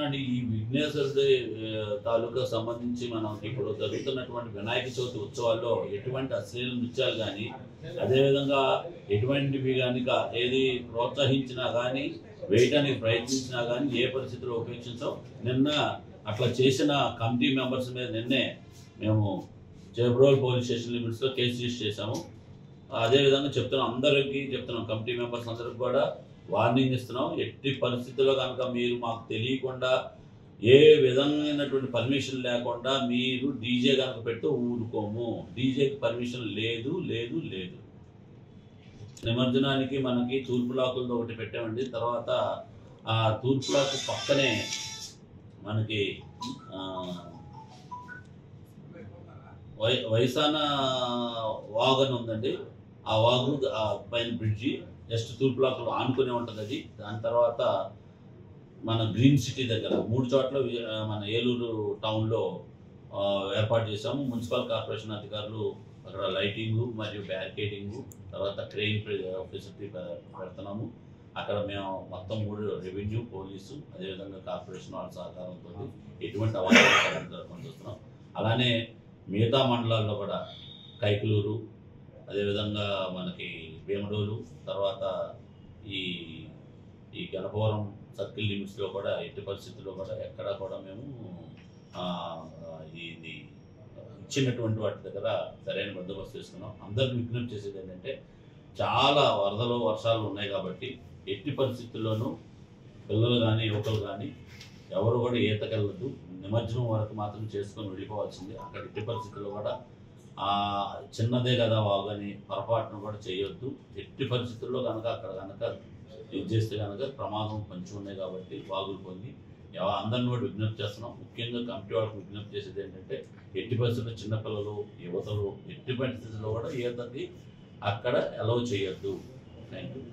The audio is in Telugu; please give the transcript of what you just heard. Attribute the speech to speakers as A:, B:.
A: అండి ఈ విఘ్నేశ్వరుడి తాలూకా సంబంధించి మనం ఇప్పుడు జరుగుతున్నటువంటి వినాయక చవితి ఉత్సవాల్లో ఎటువంటి అశ్లీల నృత్యాలు కానీ అదేవిధంగా ఎటువంటివి కానీ ఏది ప్రోత్సహించినా కానీ వేయటానికి ప్రయత్నించినా కానీ ఏ పరిస్థితుల్లో ఉపేక్షించాం. నిన్న అట్లా చేసిన కమిటీ మెంబర్స్ మీద నిన్నే మేము చేబ్రోల్ పోలీస్ స్టేషన్ లిమిట్స్లో కేసు రిజిస్టర్ చేశాము. అదేవిధంగా అందరికీ చెప్తున్నాం, కమిటీ మెంబర్స్ అందరికి కూడా వార్నింగ్ ఇస్తున్నాం. ఎట్టి పరిస్థితుల్లో కనుక మీరు మాకు తెలియకుండా ఏ విధమైనటువంటి పర్మిషన్ లేకుండా మీరు డీజే కనుక పెడితే ఊరుకోము. డీజేకి పర్మిషన్ లేదు లేదు లేదు. నిమజ్జనానికి మనకి తూర్పు లాకులతో ఒకటి పెట్టామండి. తర్వాత ఆ తూర్పు లాకు పక్కనే మనకి వైసాన వాగు అని ఉందండి. ఆ వాగు పైన బ్రిడ్జి జస్ట్ తూర్పు లాకులు ఆనుకునే ఉంటుంది అది. దాని తర్వాత మన గ్రీన్ సిటీ దగ్గర 3 చోట్ల మన ఏలూరు టౌన్లో ఏర్పాటు చేశాము. మున్సిపల్ కార్పొరేషన్ అధికారులు అక్కడ లైటింగు మరియు బ్యారికేడింగు, తర్వాత క్రెయిన్ ఫెసిలిటీ పెడుతున్నాము. అక్కడ మేము మొత్తం 3 రెవెన్యూ, పోలీసు, అదేవిధంగా కార్పొరేషన్ వాళ్ళ సహకారంతో ఎటువంటి అవాంతరాలు జరగకుండా చూస్తున్నాం. అలానే మిగతా మండలాల్లో కూడా కైకలూరు, అదేవిధంగా మనకి భీమడోలు, తర్వాత ఈ గణపవరం సర్కిల్ లిమిట్స్లో కూడా ఎట్టి పరిస్థితుల్లో కూడా ఎక్కడా కూడా మేము ఇది ఇచ్చినటువంటి వాటి దగ్గర సరైన బందోబస్తు చేసుకున్నాం. అందరిని విజ్ఞప్తి చేసేది ఏంటంటే చాలా వరదలు వర్షాలు ఉన్నాయి కాబట్టి ఎట్టి పరిస్థితుల్లోనూ పిల్లలు కానీ యువకులు కానీ ఎవరు కూడా ఈతకెళ్ళదు. నిమజ్జనం వరకు మాత్రం చేసుకొని వెళ్ళిపోవాల్సింది. అక్కడ ఎట్టి పరిస్థితుల్లో కూడా చిన్నదే కదా వాగని పొరపాటును కూడా చేయొద్దు. ఎట్టి పరిస్థితుల్లో కనుక అక్కడ కనుక ఇది చేస్తే కనుక ప్రమాదం కొంచెం ఉన్నాయి కాబట్టి వాగులు పొంది అందరిని కూడా విజ్ఞప్తి చేస్తున్నాం. ముఖ్యంగా కమిటీ వాళ్ళకి విజ్ఞప్తి చేసేది ఏంటంటే ఎట్టి పరిస్థితుల్లో చిన్నపిల్లలు, యువతలు ఎట్టి పరిస్థితుల్లో కూడా ఈతకి అక్కడ అలౌ చేయొద్దు. Thank you.